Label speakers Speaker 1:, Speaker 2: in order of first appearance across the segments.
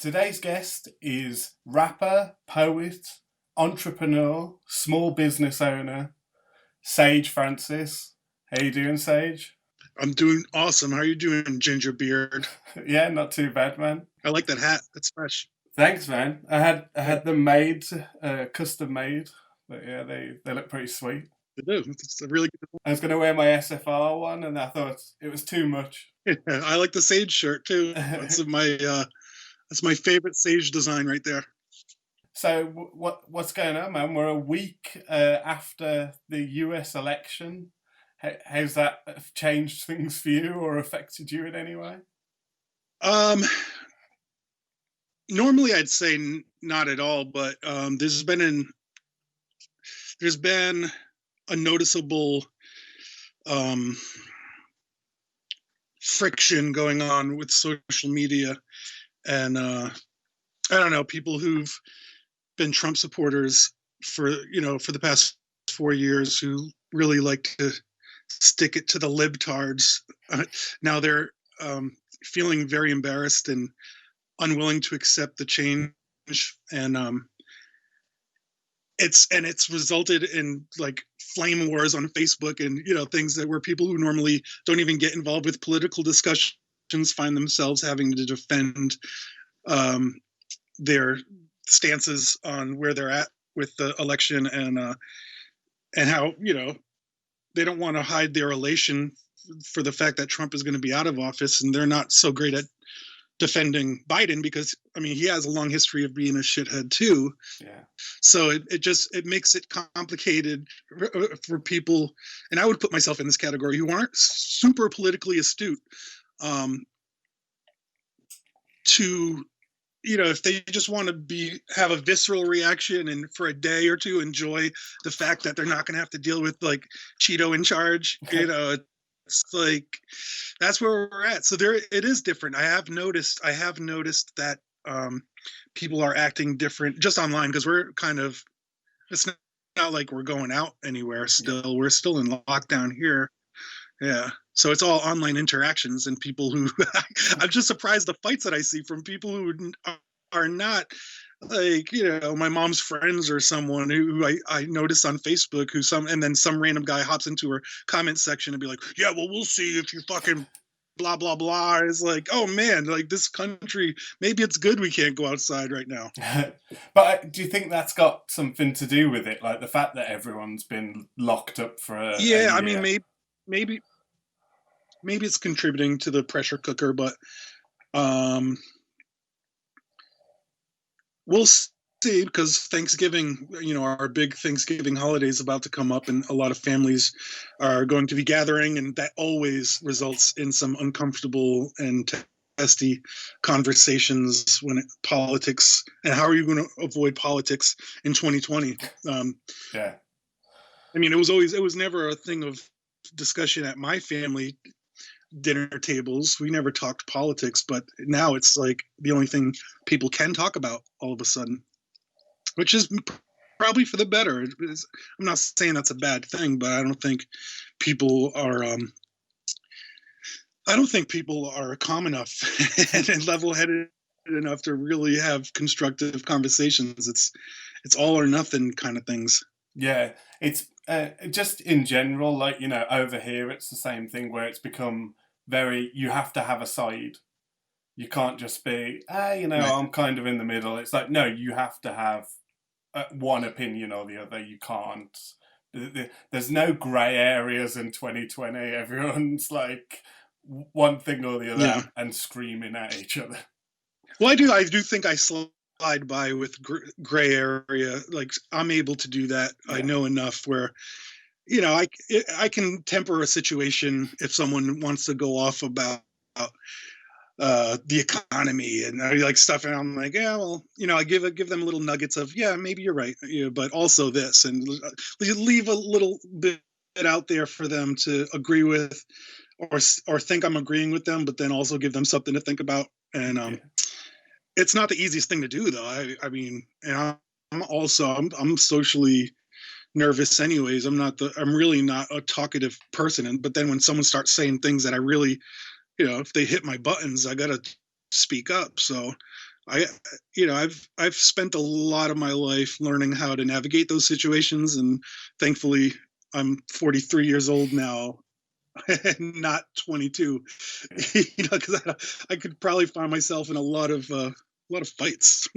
Speaker 1: Today's guest is rapper, poet, entrepreneur, small business owner, Sage Francis. How you doing, Sage?
Speaker 2: I'm doing awesome. How are you doing, Ginger Beard?
Speaker 1: Yeah, not too bad, man.
Speaker 2: I like that hat. That's fresh.
Speaker 1: Thanks, man. I
Speaker 2: Yeah,
Speaker 1: had them made, custom made, but yeah, they look pretty sweet.
Speaker 2: they do. It's a really good
Speaker 1: I was gonna wear my SFR one, and I thought it was too much.
Speaker 2: one. I like the Sage shirt too. That's my favorite Sage design right there.
Speaker 1: So what's going on, man? We're a week after the U.S. election. How's that changed things for you or affected you in any way?
Speaker 2: Um, Normally I'd say not at all, but there's been a noticeable um, friction going on with social media, and I don't know, people who've been Trump supporters for the past 4 years who really like to stick it to the libtards. Now they're feeling very embarrassed and unwilling to accept the change, and it's resulted in like flame wars on Facebook, and things that where people who normally don't even get involved with political discussions find themselves having to defend um, their stances on where they're at with the election, and how they don't want to hide their elation for the fact that Trump is going to be out of office, and they're not so great at defending Biden because I mean he has a long history of being a shithead too.
Speaker 1: Yeah.
Speaker 2: So it makes it complicated for people, and I would put myself in this category, who aren't super politically astute, um, to if they just want to have a visceral reaction and for a day or two enjoy the fact that they're not going to have to deal with like Cheeto in charge, it's like that's where we're at. So there, it is different. I have noticed that people are acting different just online because it's not like we're going out anywhere. Still, we're still in lockdown here. Yeah. So it's all online interactions and people who I'm just surprised the fights that I see from people who are not like, my mom's friends or someone who I notice on Facebook and then some random guy hops into her comment section and be like, yeah, well, we'll see if you fucking blah, blah, blah. It's like, oh man, like this country, maybe it's good we can't go outside right now.
Speaker 1: But do you think that's got something to do with it? Like the fact that everyone's been locked up for a
Speaker 2: Yeah. I
Speaker 1: year?
Speaker 2: mean, maybe it's contributing to the pressure cooker, but um, we'll see, because Thanksgiving, our big Thanksgiving holiday is about to come up, and a lot of families are going to be gathering, and that always results in some uncomfortable and testy conversations politics. And how are you going to avoid politics in 2020?
Speaker 1: Yeah.
Speaker 2: I mean, it was never a thing of discussion at my family dinner tables. We never talked politics, but now it's like the only thing people can talk about all of a sudden, which is probably for the better. I'm not saying that's a bad thing, but I don't think people are. I don't think people are calm enough and level-headed enough to really have constructive conversations. It's all or nothing kind of things.
Speaker 1: Yeah, it's just in general, like, over here, it's the same thing where it's become you have to have a side. You can't just be,
Speaker 2: Right.
Speaker 1: I'm kind of in the middle. It's like, no, you have to have one opinion or the other. You can't. There's no grey areas in 2020. Everyone's like one thing or the
Speaker 2: Yeah.
Speaker 1: other and screaming at each other.
Speaker 2: Well, I do think I slide by with gray area. Like I'm able to do that. I
Speaker 1: Yeah.
Speaker 2: know enough where I can temper a situation if someone wants to go off about the economy and like stuff, and I'm like, yeah, well, I give them little nuggets of, yeah, maybe you're right, but also this, and leave a little bit out there for them to agree with, or think I'm agreeing with them, but then also give them something to think about. And
Speaker 1: Yeah.
Speaker 2: it's not the easiest thing to do, though. I mean, and I'm socially nervous anyways. I'm really not a talkative person, but then when someone starts saying things that I really, if they hit my buttons, I gotta speak up. So I, I've spent a lot of my life learning how to navigate those situations, and thankfully, I'm 43 years old now, and not 22. Because I could probably find myself in a lot of fights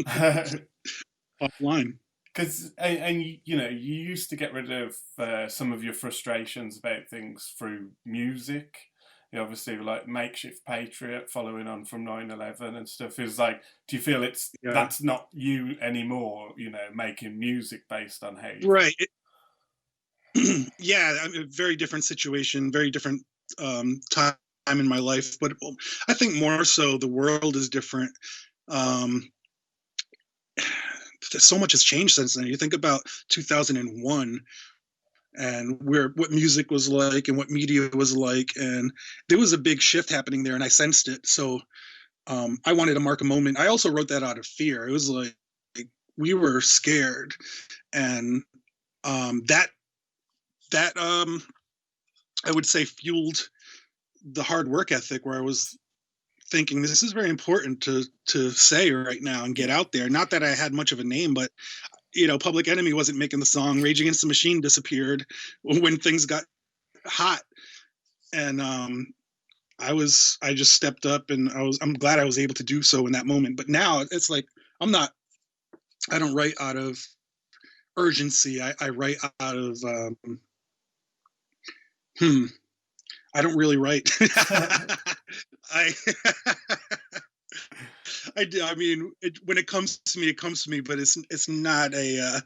Speaker 2: offline.
Speaker 1: Because and you used to get rid of some of your frustrations about things through music. You obviously like makeshift patriot, following on from 9/11 and stuff. Is like, do you feel
Speaker 2: Yeah,
Speaker 1: that's not you anymore? Making music based on how you feel.
Speaker 2: right. Yeah, I mean, a very different situation, very different time in my life. But I think more so the world is different. Um, so much has changed since then. You think about 2001 and where what music was like and what media was like, and there was a big shift happening there, and I sensed it. So I wanted to mark a moment. I also wrote that out of fear. It was like we were scared, and that I would say fueled the hard work ethic, where I was thinking this is very important to say right now and get
Speaker 1: Yeah.
Speaker 2: out there. Not that I had much of a name, but Public Enemy wasn't making the song. Rage Against the Machine disappeared when things got hot, and I just stepped up, and I'm glad I was able to do so in that moment. But now it's like I'm not. I don't write out of urgency. I write out of hmm. I don't really write. I I do. I mean, when it comes to me, it comes to me. But it's not a.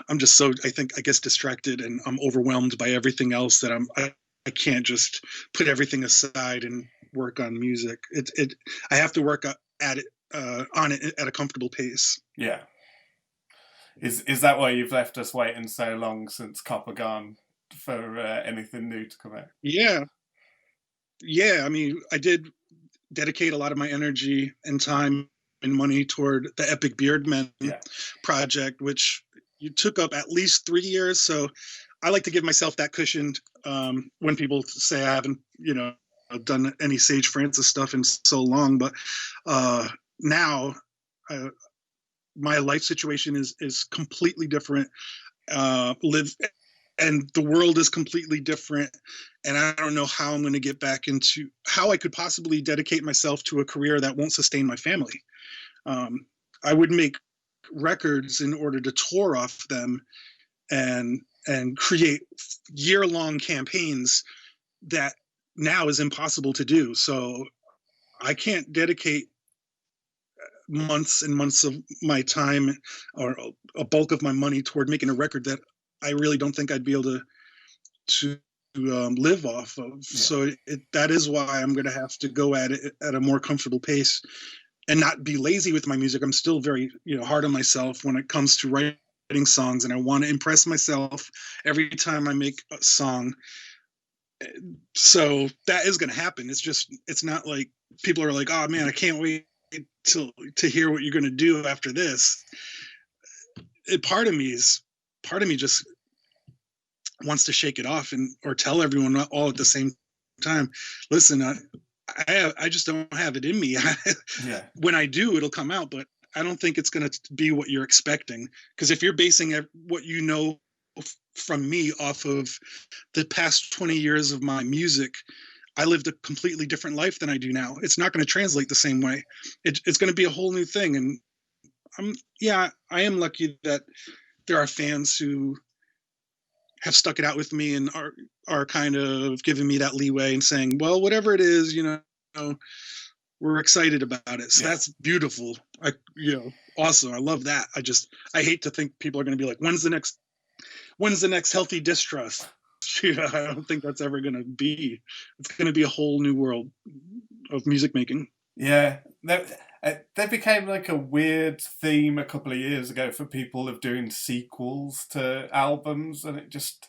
Speaker 2: I'm just so I guess distracted, and I'm overwhelmed by everything else that I can't just put everything aside and work on music. I have to work at it on it at a comfortable pace.
Speaker 1: Yeah. Is that why you've left us waiting so long since Copper Gone for anything new to come out?
Speaker 2: Yeah, yeah. I mean, I did dedicate a lot of my energy and time and money toward the Epic Beardmen
Speaker 1: Yeah.
Speaker 2: project, which you took up at least 3 years. So I like to give myself that cushion when people say I haven't, done any Sage Francis stuff in so long. But now uh, my life situation is completely different. Live and the world is completely different, and I don't know how I'm going to get back into how I could possibly dedicate myself to a career that won't sustain my family. um, I would make records in order to tour off them and create year-long campaigns that now is impossible to do. So I can't dedicate months and months of my time or a bulk of my money toward making a record that I really don't think I'd be able to live off of.
Speaker 1: Yeah.
Speaker 2: So that is why I'm going to have to go at it at a more comfortable pace and not be lazy with my music. I'm still very hard on myself when it comes to writing songs, and I want to impress myself every time I make a song. So that is going to happen. It's not like people are like, oh man, I can't wait to hear what you're going to do after this. Part of me just wants to shake it off and or tell everyone all at the same time. Listen, I just don't have it in me.
Speaker 1: Yeah.
Speaker 2: When I do, it'll come out, but I don't think it's going to be what you're expecting. Because if you're basing what from me off of the past 20 years of my music, I lived a completely different life than I do now. It's not going to translate the same way. It's going to be a whole new thing. And I am lucky that there are fans who have stuck it out with me and are kind of giving me that leeway and saying, well, whatever it is, we're excited about it. So
Speaker 1: Yeah.
Speaker 2: that's beautiful. Awesome. I love that. I hate to think people are going to be like, when's the next healthy distrust? I don't think that's ever going to be. It's going to be a whole new world of music making.
Speaker 1: Yeah, there became like a weird theme a couple of years ago for people of doing sequels to albums, and it just,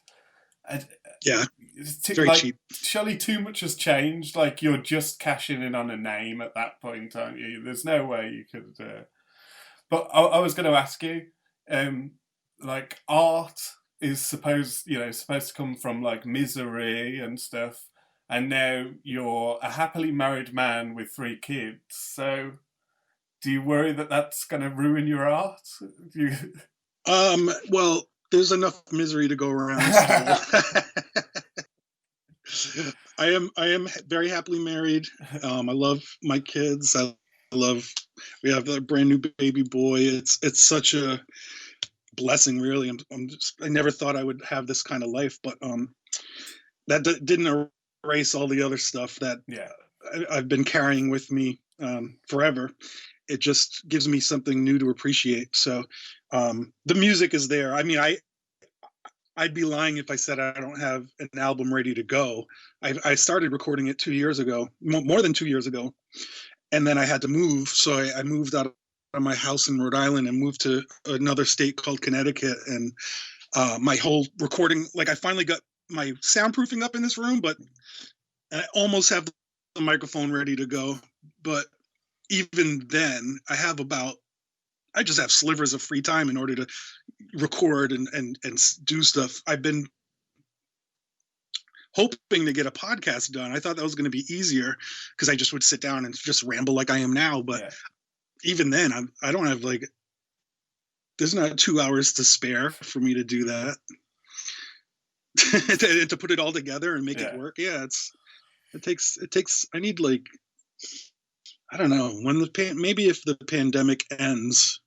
Speaker 1: I-
Speaker 2: Yeah,
Speaker 1: it's
Speaker 2: very
Speaker 1: like
Speaker 2: cheap.
Speaker 1: surely too much has changed. Like you're just cashing in on a name at that point, aren't you? There's no way you could. But I was going to ask you, um, like art is supposed to come from like misery and stuff, and now you're a happily married man with three kids. So Do you worry that that's going to ruin your art? You...
Speaker 2: Well, there's enough misery to go around still. I am very happily married. I love my kids. I love. We have a brand new baby boy. It's such a blessing, really. I never thought I would have this kind of life, but that didn't erase all the other stuff that
Speaker 1: Yeah.
Speaker 2: I've been carrying with me forever. It just gives me something new to appreciate. So the music is there. I mean, I'd be lying if I said I don't have an album ready to go. I started recording it 2 years ago, more than 2 years ago, and then I had to move. So I moved out of my house in Rhode Island and moved to another state called Connecticut. And my whole recording, like I finally got my soundproofing up in this room, but I almost have the microphone ready to go. But even then, I just have slivers of free time in order to record and do stuff. I've been hoping to get a podcast done. I thought that was going to be easier because I just would sit down and just ramble like I am now. But even then, I don't have there's not 2 hours to spare for me to do that. to put it all together and make it work. Yeah, it takes. I need I don't know when maybe if the pandemic ends,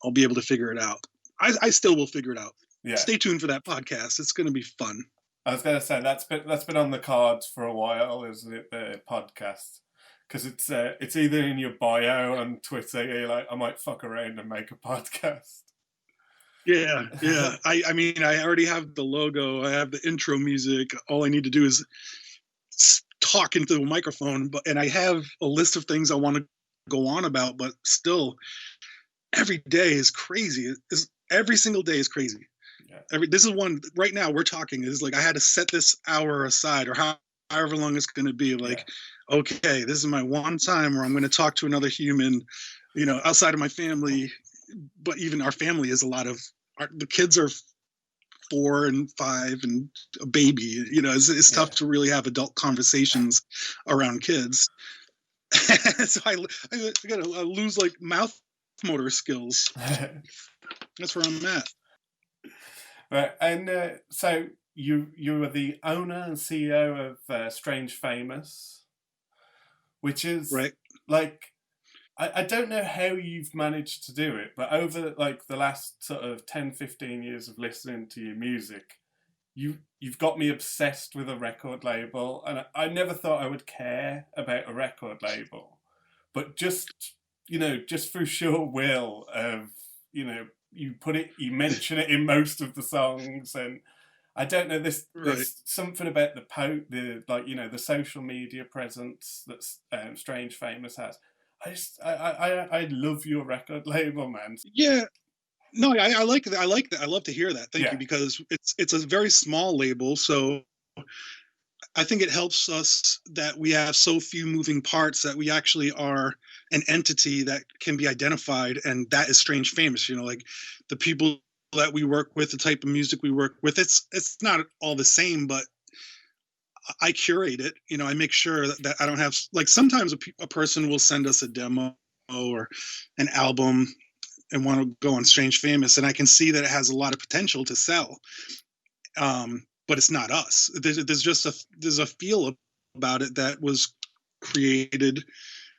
Speaker 2: I'll be able to figure it out. I still will figure it out. Yeah. Stay tuned for that podcast. It's going to be fun.
Speaker 1: I was going to say that's been on the cards for a while, isn't it? The podcast, because it's either in your bio on Twitter. You're like, I might fuck around and make a podcast.
Speaker 2: Yeah. I mean, I already have the logo. I have the intro music. All I need to do is talk into the microphone. And I have a list of things I want to go on about. But still, every day is crazy. Every single day is crazy. Yeah. This is one right now. We're talking. It's like I had to set this hour aside, or however long it's going to be. Okay, this is my one time where I'm going to talk to another human, outside of my family. But even our family is a lot of the kids are 4 and 5 and a baby. It's tough to really have adult conversations around kids. So I got to lose mouth motor skills. That's where I'm at.
Speaker 1: Right, and so you are the owner and CEO of Strange Famous, which is
Speaker 2: right.
Speaker 1: I don't know how you've managed to do it, but over the last sort of 10, 15 years of listening to your music, you've got me obsessed with a record label, and I never thought I would care about a record label, but just through sheer will of you mention it in most of the songs, and I don't know there's something about the social media presence that Strange Famous has. I love your record label, man.
Speaker 2: Yeah, no, I like that. I like that. I love to hear that. Thank you, because it's a very small label, so I think it helps us that we have so few moving parts that we actually are an entity that can be identified, and that is Strange Famous. The people that we work with, the type of music we work with, it's not all the same, but I curate it. I make sure that I don't have sometimes a person will send us a demo or an album and want to go on Strange Famous, and I can see that it has a lot of potential to sell. But it's not us. There's a feel about it that was created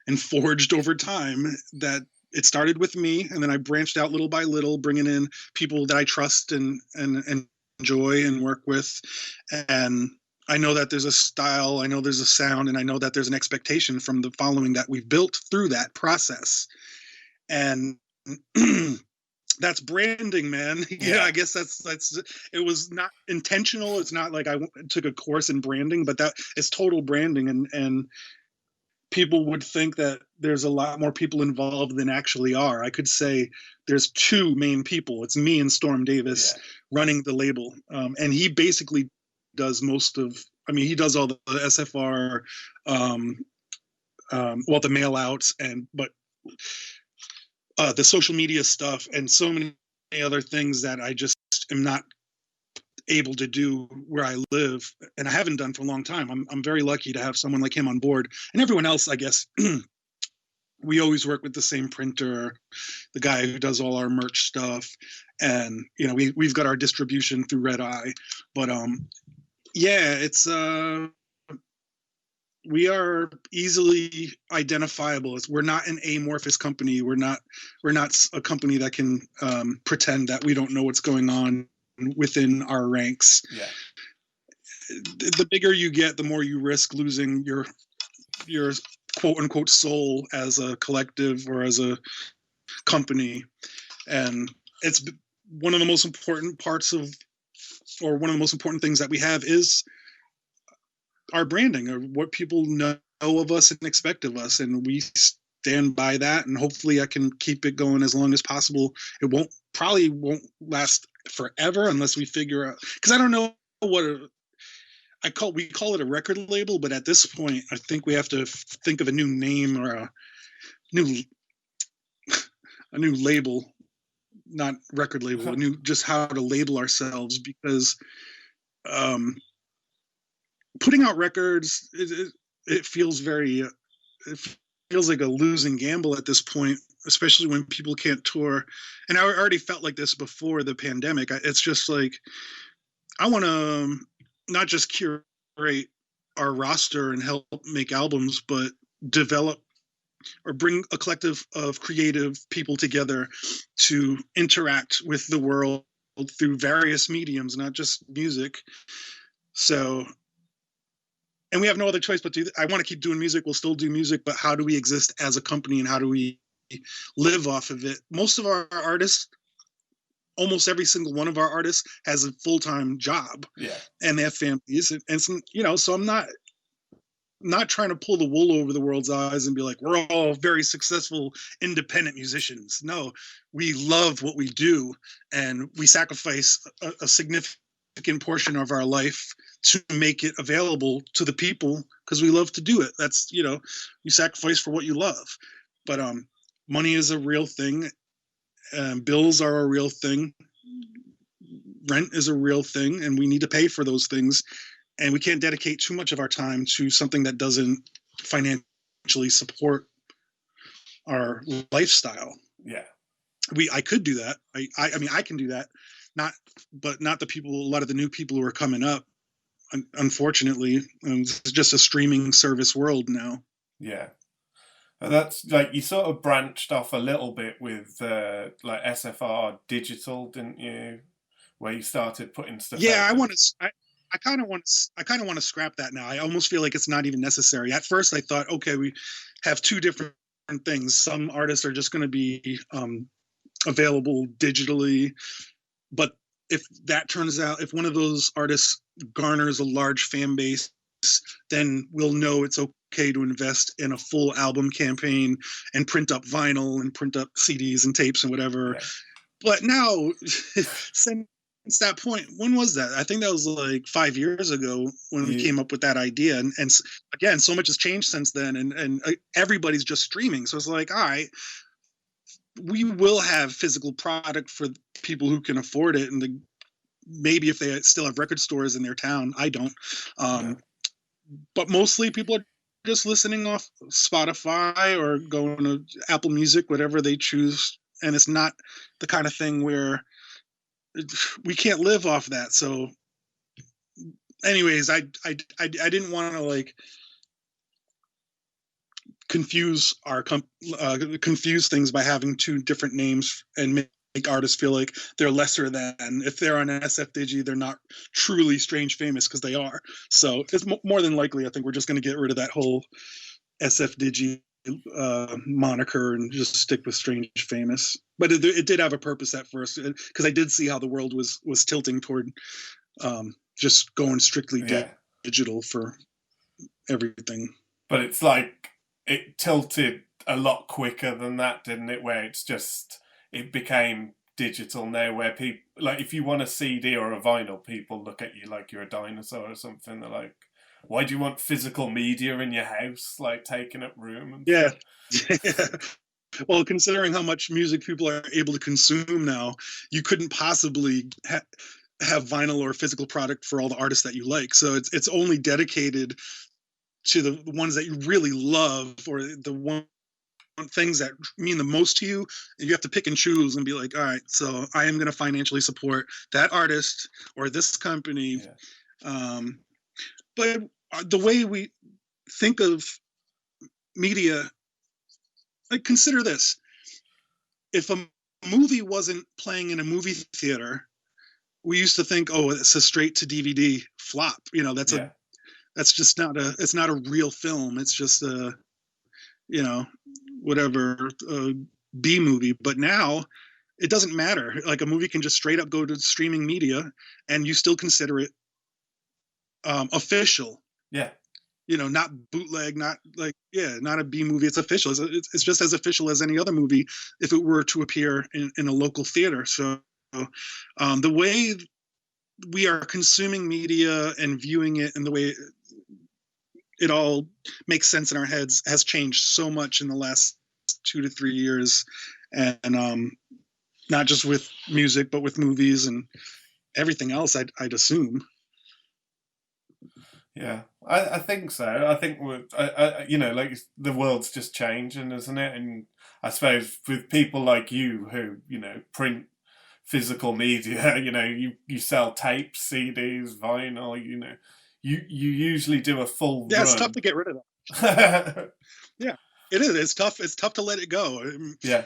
Speaker 2: and forged over time, that it started with me, and then I branched out little by little, bringing in people that I trust and enjoy and work with. And I know that there's a style, I know there's a sound, and I know that there's an expectation from the following that we've built through that process. And that's branding, man. Yeah, I guess that's it was not intentional. It's not like I took a course in branding, but that is total branding. And people would think that there's a lot more people involved than actually are. I could say there's 2 main people. It's me and Storm Davis running the label. And he basically does he does all the SFR, the mail outs, but the social media stuff and so many other things that I just am not able to do where I live, and I haven't done for a long time. I'm very lucky to have someone like him on board, and everyone else, I guess, we always work with the same printer, the guy who does all our merch stuff, and we've got our distribution through Red Eye. But yeah, it's we are easily identifiable. We're not an amorphous company. We're not a company that can pretend that we don't know what's going on within our ranks.
Speaker 1: Yeah.
Speaker 2: The bigger you get, the more you risk losing your quote unquote soul as a collective or as a company. And it's one of the most important parts of, or one of the most important things that we have is our branding, or what people know of us and expect of us. And we stand by that. And hopefully I can keep it going as long as possible. It probably won't last forever unless we figure out, because I don't know what we call it a record label, but at this point, I think we have to think of a new name or a new label, not record label, just how to label ourselves, because putting out records, it feels like a losing gamble at this point, especially when people can't tour. And I already felt like this before the pandemic. It's just like, I want to not just curate our roster and help make albums, but develop or bring a collective of creative people together to interact with the world through various mediums, not just music. So, and we have no other choice but I want to keep doing music. We'll still do music, but how do we exist as a company, and how do we live off of it? Most of our artists, almost every single one of our artists, has a full-time job.
Speaker 1: Yeah.
Speaker 2: And they have families, and some, so I'm not trying to pull the wool over the world's eyes and be like, we're all very successful independent musicians. No, we love what we do, and we sacrifice a significant portion of our life to make it available to the people because we love to do it. That's, you sacrifice for what you love. But money is a real thing. Bills are a real thing. Rent is a real thing, and we need to pay for those things. And we can't dedicate too much of our time to something that doesn't financially support our lifestyle.
Speaker 1: Yeah.
Speaker 2: I could do that. I mean, I can do that. But not the people, a lot of the new people who are coming up, unfortunately. It's just a streaming service world now.
Speaker 1: Yeah. And that's like, you sort of branched off a little bit with like SFR Digital, didn't you? Where you started putting stuff.
Speaker 2: Yeah, I kind of want to scrap that now. I almost feel like it's not even necessary. At first, I thought, okay, we have two different things. Some artists are just going to be available digitally, but if one of those artists garners a large fan base, then we'll know it's okay to invest in a full album campaign and print up vinyl and print up CDs and tapes and whatever. Yeah. But now, since that point, when was that? I think that was like 5 years ago when we came up with that idea. And again, so much has changed since then, and everybody's just streaming. So it's like, all right, we will have physical product for people who can afford it, and maybe if they still have record stores in their town. I don't. But mostly people are just listening off Spotify or going to Apple Music, whatever they choose. And it's not the kind of thing where we can't live off that. So anyways, I didn't want to like confuse things by having two different names and make artists feel like they're lesser than. If they're on SF Digi, they're not truly Strange Famous, because they are. So it's more than likely, I think we're just going to get rid of that whole SF Digi moniker and just stick with Strange Famous. But it did have a purpose at first, because I did see how the world was tilting toward just going strictly digital for everything.
Speaker 1: But it's like it tilted a lot quicker than that, didn't it? Where it became digital now, where people, like, if you want a CD or a vinyl, people look at you like you're a dinosaur or something. They're like, why do you want physical media in your house, like taking up room? And
Speaker 2: yeah. Well, considering how much music people are able to consume now, you couldn't possibly have vinyl or physical product for all the artists that you like. So it's only dedicated to the ones that you really love, or the things that mean the most to you, and you have to pick and choose and be like, all right, so I am going to financially support that artist or this company.
Speaker 1: Yeah.
Speaker 2: Um, but the way we think of media, like, consider this: if a movie wasn't playing in a movie theater, we used to think, oh, it's a straight to DVD flop.
Speaker 1: Yeah.
Speaker 2: That's just not a it's not a real film. It's just a, you know whatever, B movie. But now it doesn't matter. Like, a movie can just straight up go to streaming media, and you still consider it official.
Speaker 1: Yeah.
Speaker 2: Not bootleg, not like, yeah, not a B movie. It's official. It's just as official as any other movie if it were to appear in a local theater. So the way we are consuming media and viewing it, and the way it all makes sense in our heads, has changed so much in the last 2 to 3 years. And not just with music, but with movies and everything else, I'd assume.
Speaker 1: Yeah, I think so. I think like the world's just changing, isn't it? And I suppose with people like you who, print physical media, you sell tapes, CDs, vinyl, you usually do a full
Speaker 2: Yeah, it's tough
Speaker 1: run.
Speaker 2: to get rid of that. Yeah, it is. It's tough. It's tough to let it go.
Speaker 1: Yeah,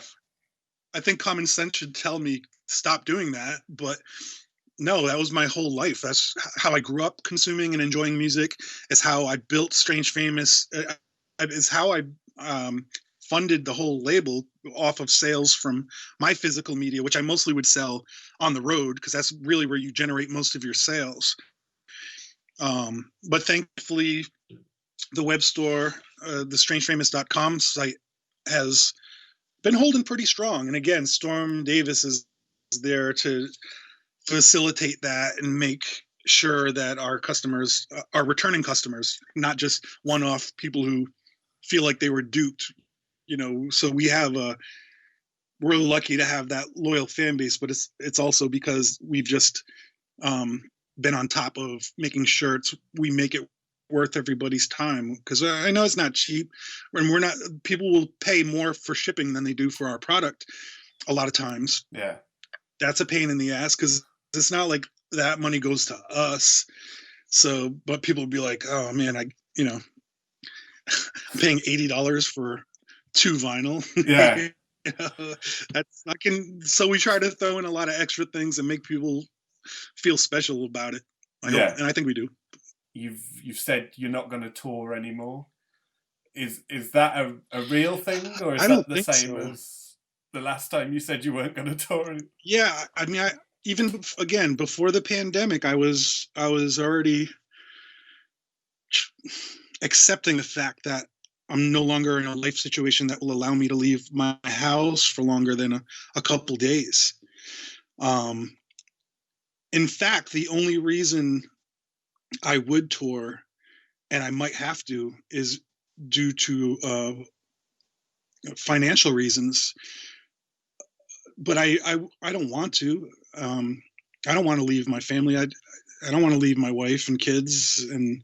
Speaker 2: I think common sense should tell me stop doing that, but no, that was my whole life. That's how I grew up consuming and enjoying music. It's how I built Strange Famous. It's how I funded the whole label off of sales from my physical media, which I mostly would sell on the road, because that's really where you generate most of your sales. But thankfully, the web store, the strangefamous.com site, has been holding pretty strong. And again, Storm Davis is there to facilitate that and make sure that our customers are returning customers, not just one-off people who feel like they were duped. So we're lucky to have that loyal fan base, but it's also because we've just been on top of making sure we make it worth everybody's time, because I know it's not cheap, and people will pay more for shipping than they do for our product a lot of times.
Speaker 1: yeah,
Speaker 2: That's a pain in the ass, because it's not like that money goes to us. So, but people will be like, oh man, I'm paying $80 for 2 vinyl.
Speaker 1: yeah,
Speaker 2: So we try to throw in a lot of extra things and make people feel special about it. I hope,
Speaker 1: yeah.
Speaker 2: and I think we do.
Speaker 1: You've said you're not going to tour anymore. Is that a real thing, or is
Speaker 2: I
Speaker 1: that
Speaker 2: don't
Speaker 1: the
Speaker 2: think
Speaker 1: same
Speaker 2: so.
Speaker 1: as the last time you said you weren't going to tour?
Speaker 2: Yeah, I mean, even again, before the pandemic, I was already accepting the fact that I'm no longer in a life situation that will allow me to leave my house for longer than a couple days. In fact, the only reason I would tour, and I might have to, is due to financial reasons. But I don't want to. I don't want to leave my family. I don't want to leave my wife and kids, and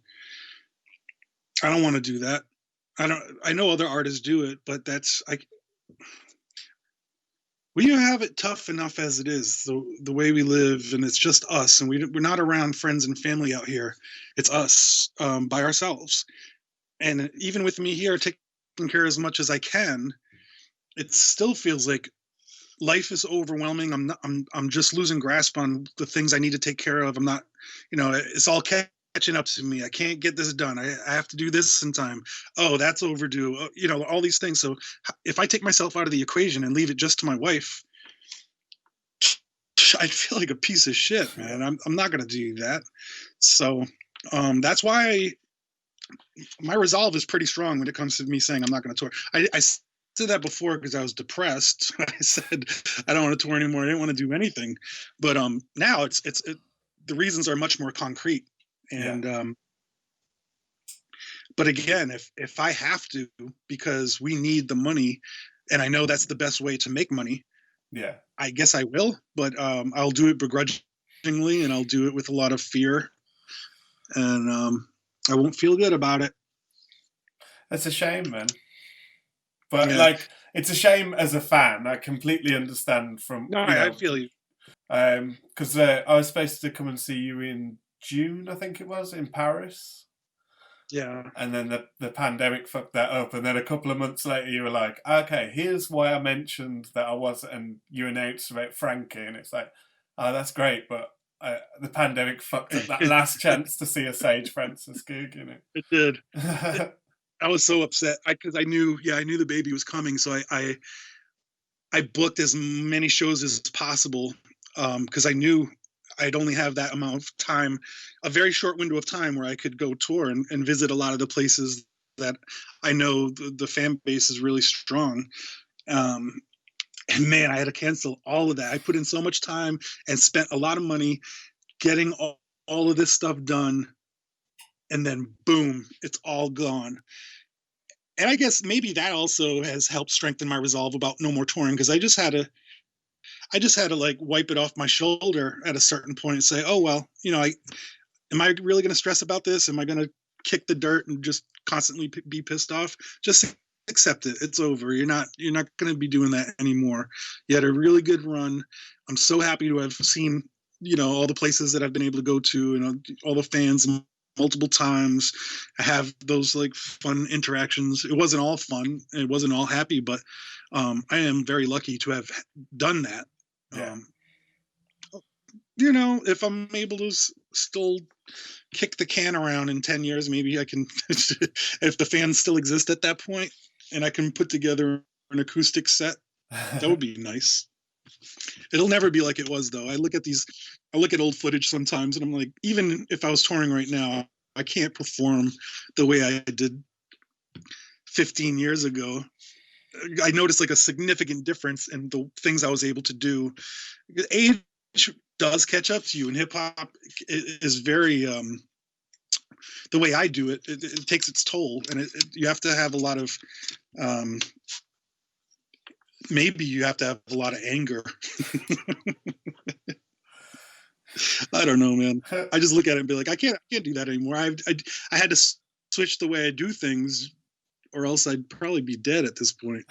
Speaker 2: I don't want to do that. I know other artists do it, but we have it tough enough as it is, the way we live, and it's just us, and we're not around friends and family out here. It's us, by ourselves. And even with me here taking care as much as I can, it still feels like life is overwhelming. I'm just losing grasp on the things I need to take care of. I'm not, it's all catching up to me. I can't get this done. I have to do this in time. Oh, that's overdue. All these things. So if I take myself out of the equation and leave it just to my wife, I feel like a piece of shit, man. I'm not going to do that. So that's why my resolve is pretty strong when it comes to me saying I'm not going to tour. I said that before because I was depressed. I said I don't want to tour anymore. I didn't want to do anything. But now the reasons are much more concrete. And
Speaker 1: Yeah.
Speaker 2: But again, if I have to, because we need the money, and I know that's the best way to make money,
Speaker 1: Yeah.
Speaker 2: I guess I will. But I'll do it begrudgingly, and I'll do it with a lot of fear, and I won't feel good about it.
Speaker 1: That's a shame, man. But
Speaker 2: Yeah.
Speaker 1: like, it's a shame as a fan. I completely understand from
Speaker 2: No, I feel you.
Speaker 1: because I was supposed to come and see you in June, I think it was, in Paris.
Speaker 2: Yeah.
Speaker 1: And then the pandemic fucked that up. And then a couple of months later, you were like, okay, here's why I mentioned that I was, and you announced about Frankie. And it's like, oh, that's great. But the pandemic fucked up that last chance to see a Sage Francis gig, you
Speaker 2: It did.
Speaker 1: know?
Speaker 2: I was so upset because I knew, I knew the baby was coming, so I booked as many shows as possible because I knew I'd only have that amount of time, a very short window of time where I could go tour and visit a lot of the places that I know the fan base is really strong. Um, and man, I had to cancel all of that. I put in so much time and spent a lot of money getting all of this stuff done, and then boom, it's all gone. And I guess maybe that also has helped strengthen my resolve about no more touring, because I just had to like wipe it off my shoulder at a certain point and say, oh well, I am I really going to stress about this? Am I going to kick the dirt and just constantly be pissed off? Just accept it. It's over. You're not going to be doing that anymore. You had a really good run. I'm so happy to have seen all the places that I've been able to go to, all the fans multiple times. I have those like fun interactions. It wasn't all fun. It wasn't all happy, but I am very lucky to have done that.
Speaker 1: Yeah.
Speaker 2: If I'm able to still kick the can around in 10 years, maybe I can, if the fans still exist at that point, and I can put together an acoustic set, that would be nice. It'll never be like it was, though. I look at old footage sometimes, and I'm like, even if I was touring right now, I can't perform the way I did 15 years ago. I noticed like a significant difference in the things I was able to do. Age does catch up to you, and hip hop is very the way I do it. It takes its toll, and you have to have a lot of maybe you have to have a lot of anger. I don't know, man. I just look at it and be like, I can't do that anymore. I had to switch the way I do things, or else I'd probably be dead at this point.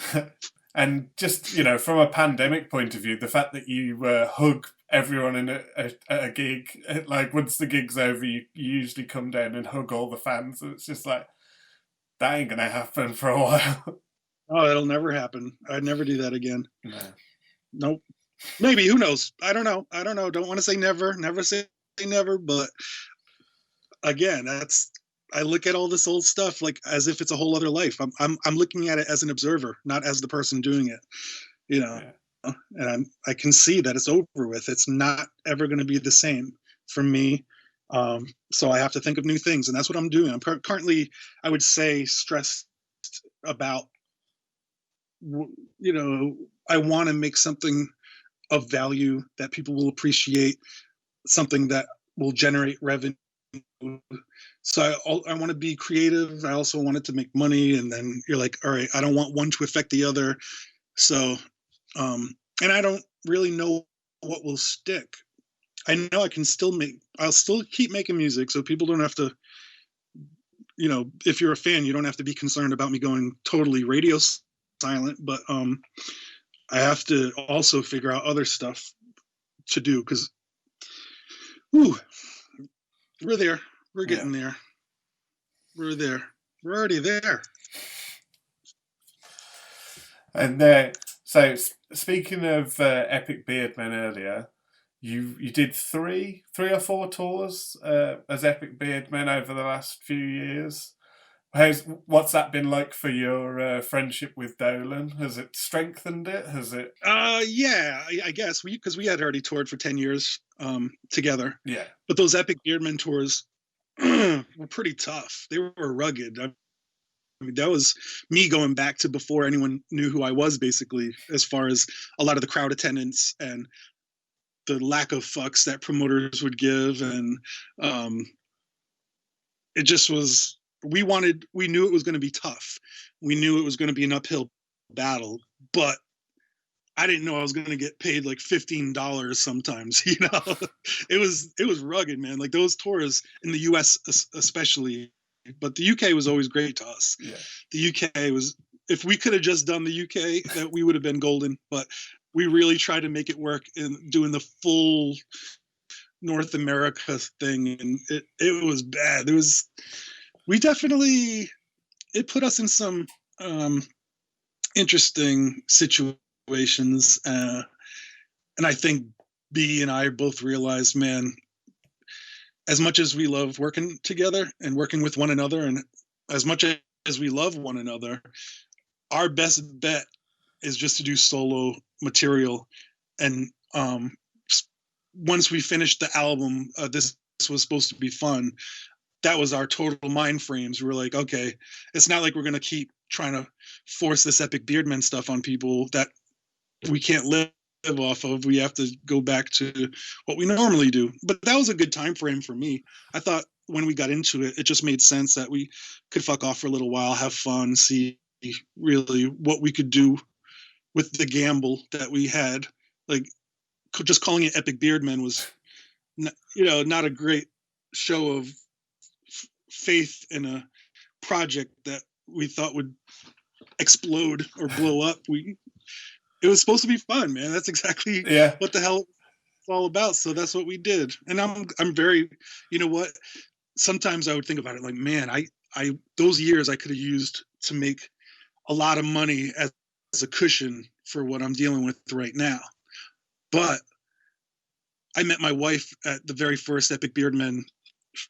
Speaker 1: And just, from a pandemic point of view, the fact that you hug everyone in a gig, like once the gig's over, you usually come down and hug all the fans. And it's just like, that ain't going to happen for a while.
Speaker 2: Oh, it'll never happen. I'd never do that again.
Speaker 1: No.
Speaker 2: Nope. Maybe, who knows? I don't know. Don't want to say never. Never say never. But again, I look at all this old stuff like as if it's a whole other life. I'm looking at it as an observer, not as the person doing it. Yeah. And I can see that it's over with. It's not ever going to be the same for me. So I have to think of new things, and that's what I'm doing. I'm currently, I would say, stressed about. I want to make something of value that people will appreciate, something that will generate revenue. So I want to be creative. I also want it to make money. And then you're like, all right, I don't want one to affect the other. So, and I don't really know what will stick. I know I'll still keep making music. So people don't have to, if you're a fan, you don't have to be concerned about me going totally radio silent, but I have to also figure out other stuff to do, because we're there. We're getting there. We're there. We're already there.
Speaker 1: And so speaking of Epic Beardmen earlier, you did three or four tours as Epic Beardmen over the last few years. What's that been like for your friendship with Dolan? Has it strengthened it? Has it?
Speaker 2: Yeah, I guess because we had already toured for 10 years together.
Speaker 1: Yeah.
Speaker 2: But those Epic Beardmen tours were pretty tough. They were rugged. I mean, that was me going back to before anyone knew who I was, basically, as far as a lot of the crowd attendance and the lack of fucks that promoters would give. And it just was, we knew it was going to be tough. We knew it was going to be an uphill battle, but I didn't know I was going to get paid like $15 sometimes. It was rugged, man. Like those tours in the US especially, but the UK was always great to us.
Speaker 1: Yeah.
Speaker 2: The UK was if we could have just done the UK, that we would have been golden. But we really tried to make it work in doing the full North America thing, and it was bad. We definitely, it put us in some interesting situations, and I think B and I both realized, man, as much as we love working together and working with one another, and as much as we love one another, our best bet is just to do solo material. And once we finished the album, this was supposed to be fun. That was our total mind frames. We were like, okay, it's not like we're going to keep trying to force this Epic Beardman stuff on people that we can't live off of. We have to go back to what we normally do. But that was a good time frame for me. I thought when we got into it, it just made sense that we could fuck off for a little while, have fun, see really what we could do with the gamble that we had. Like, just calling it Epic Beardmen was, not a great show of faith in a project that we thought would explode or blow up. It was supposed to be fun, man. That's exactly what the hell it's all about. So that's what we did. And I'm very, you know what? Sometimes I would think about it like, man, I those years I could have used to make a lot of money as a cushion for what I'm dealing with right now. But I met my wife at the very first Epic Beardmen,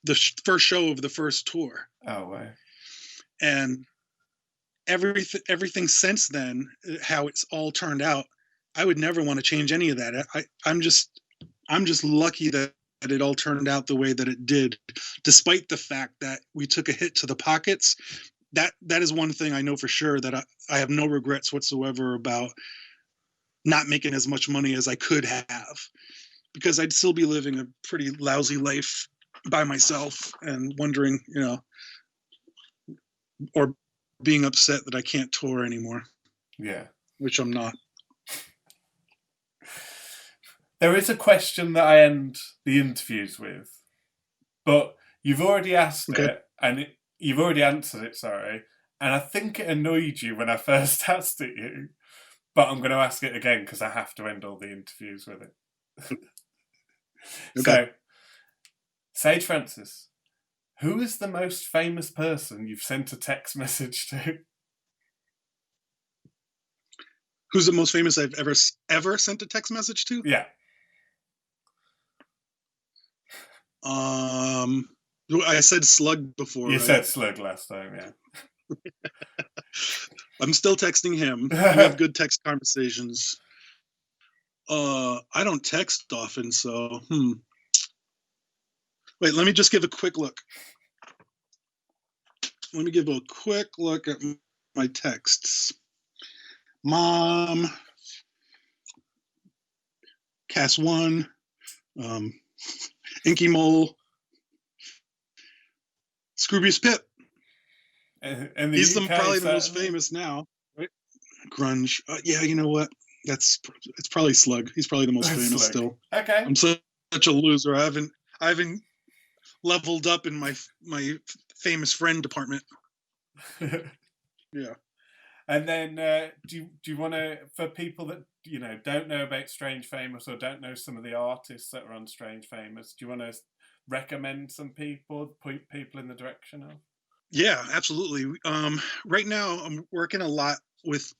Speaker 2: the first show of the first tour.
Speaker 1: Oh, wow.
Speaker 2: And everything since then, how it's all turned out, I would never want to change any of that. I'm just lucky that it all turned out the way that it did, despite the fact that we took a hit to the pockets. That is one thing I know for sure, that I have no regrets whatsoever about not making as much money as I could have, because I'd still be living a pretty lousy life by myself and wondering, or being upset that I can't tour anymore.
Speaker 1: Yeah.
Speaker 2: Which I'm not.
Speaker 1: There is a question that I end the interviews with, but you've already asked it, and you've already answered it, sorry. And I think it annoyed you when I first asked it you, but I'm going to ask it again because I have to end all the interviews with it. So, Sage Francis, who is the most famous person you've sent a text message to?
Speaker 2: Who's the most famous I've ever sent a text message to?
Speaker 1: Yeah.
Speaker 2: I said Slug before.
Speaker 1: You said Slug last time, yeah.
Speaker 2: I'm still texting him. We have good text conversations. I don't text often, so Wait, let me just give a quick look. Let me give a quick look at my texts. Mom, Cass 1, Inky Mole, Scroobius Pip.
Speaker 1: And
Speaker 2: he's probably the most famous now, right? Grunge. Yeah, you know what? It's probably Slug. He's probably the most famous still.
Speaker 1: Okay.
Speaker 2: I'm such a loser. I haven't leveled up in my famous friend department. Yeah.
Speaker 1: And then, do you want to, for people that don't know about Strange Famous or don't know some of the artists that are on Strange Famous, do you want to recommend some people, point people in the direction of?
Speaker 2: Yeah, absolutely. Right now, I'm working a lot with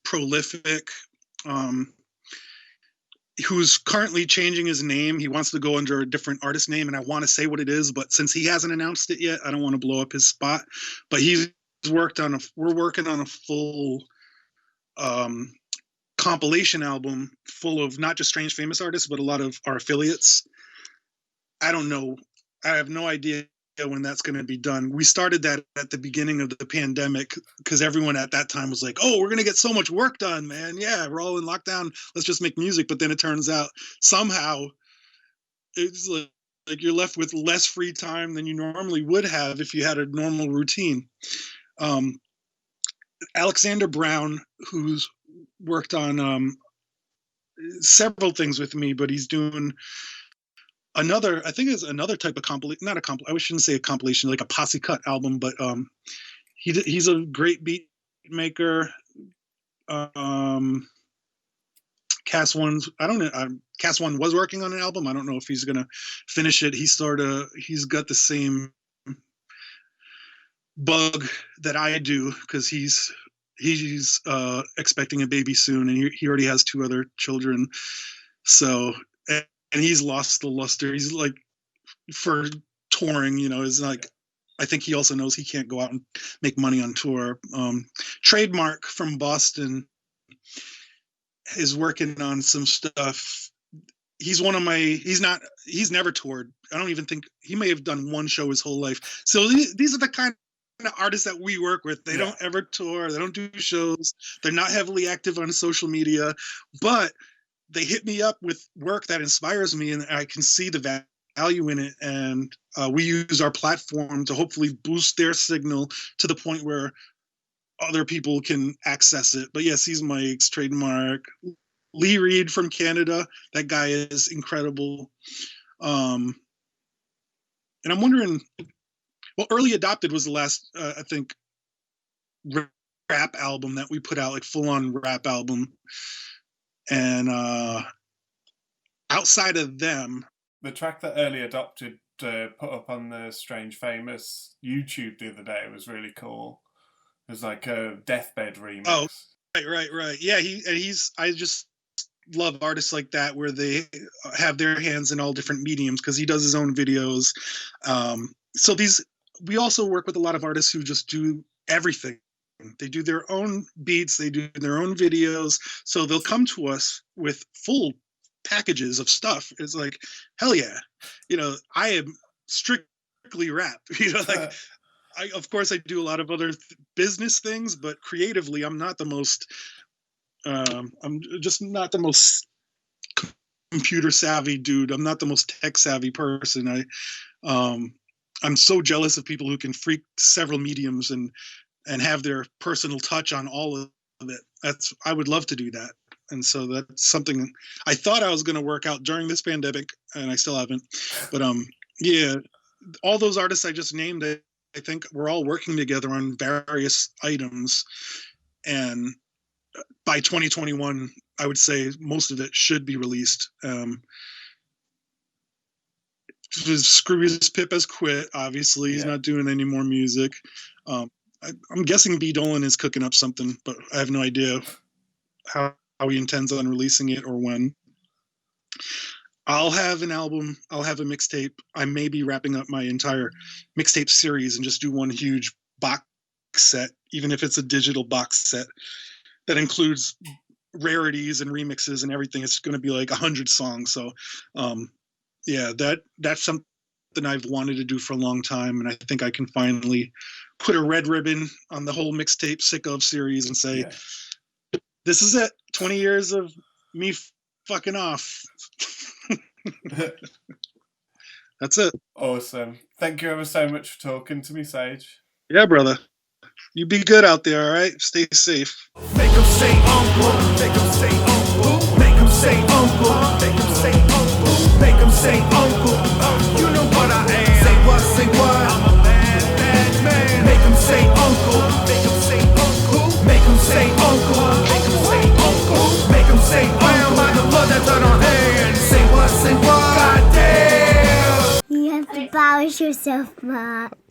Speaker 2: Prolific, who's currently changing his name. He wants to go under a different artist name, and I want to say what it is, but since he hasn't announced it yet, I don't want to blow up his spot. But we're working on a full compilation album full of not just Strange Famous artists, but a lot of our affiliates. I don't know. I have no idea when that's going to be done. We started that at the beginning of the pandemic because everyone at that time was like, oh, we're going to get so much work done, man. Yeah, we're all in lockdown. Let's just make music. But then it turns out somehow it's like you're left with less free time than you normally would have if you had a normal routine. Alexander Brown, who's worked on several things with me, but he's doing I think it's another type of compilation, I shouldn't say a compilation, like a posse cut album, but he's a great beat Maker. Cass One's. I don't know. Cass One was working on an album. I don't know if he's gonna finish it. He's got the same bug that I do because he's expecting a baby soon, and he already has 2 other children. So and he's lost the luster. He's like for touring, is like. I think he also knows he can't go out and make money on tour. Trademark from Boston is working on some stuff. He's never toured. I don't even think he may have done 1 show his whole life. So these are the kind of artists that we work with. They don't ever tour. They don't do shows. They're not heavily active on social media, but they hit me up with work that inspires me, and I can see the value in it, and we use our platform to hopefully boost their signal to the point where other people can access it. But yes, he's Mike's Trademark. Lee Reed from Canada, that guy is incredible. And I'm wondering, Early Adopted was the last, I think, rap album that we put out, like full-on rap album. And outside of them,
Speaker 1: the track that Early Adopted put up on the Strange Famous YouTube the other day was really cool. It was like a deathbed remix.
Speaker 2: Oh, right. Yeah, I just love artists like that where they have their hands in all different mediums because he does his own videos. So we also work with a lot of artists who just do everything. They do their own beats, they do their own videos. So they'll come to us with full packages of stuff. It's like, hell yeah, I am strictly rap. Like of course I do a lot of other business things, but creatively I'm not the most I'm just not the most computer savvy dude. I'm not the most tech savvy person. I'm so jealous of people who can freak several mediums and have their personal touch on all of it. I would love to do that. And so that's something I thought I was going to work out during this pandemic, and I still haven't. But yeah, all those artists I just named, I think we're all working together on various items. And by 2021, I would say most of it should be released. Scroobius Pip has quit. Obviously, he's not doing any more music. I'm guessing B.Dolan is cooking up something, but I have no idea how he intends on releasing it or when. I'll have an album. I'll have a mixtape. I may be wrapping up my entire mixtape series and just do one huge box set, even if it's a digital box set that includes rarities and remixes and everything. It's going to be like 100 songs. So, yeah, that's something I've wanted to do for a long time, and I think I can finally put a red ribbon on the whole mixtape Sick Of series and say, this is it. 20 years of me fucking off. That's it.
Speaker 1: Awesome. Thank you ever so much for talking to me, Sage.
Speaker 2: Yeah, brother. You be good out there, all right? Stay safe.
Speaker 3: Make them say uncle, make them say uncle, make them say uncle, make them say uncle, make them say uncle. You know what I am. Say what, say what. I'm a bad man. Make them say uncle, make them say uncle, make them say uncle, make them say uncle, make them say bound by the blood that's on our hands. Say what, say what. Goddamn.
Speaker 4: You have to polish yourself, Mark.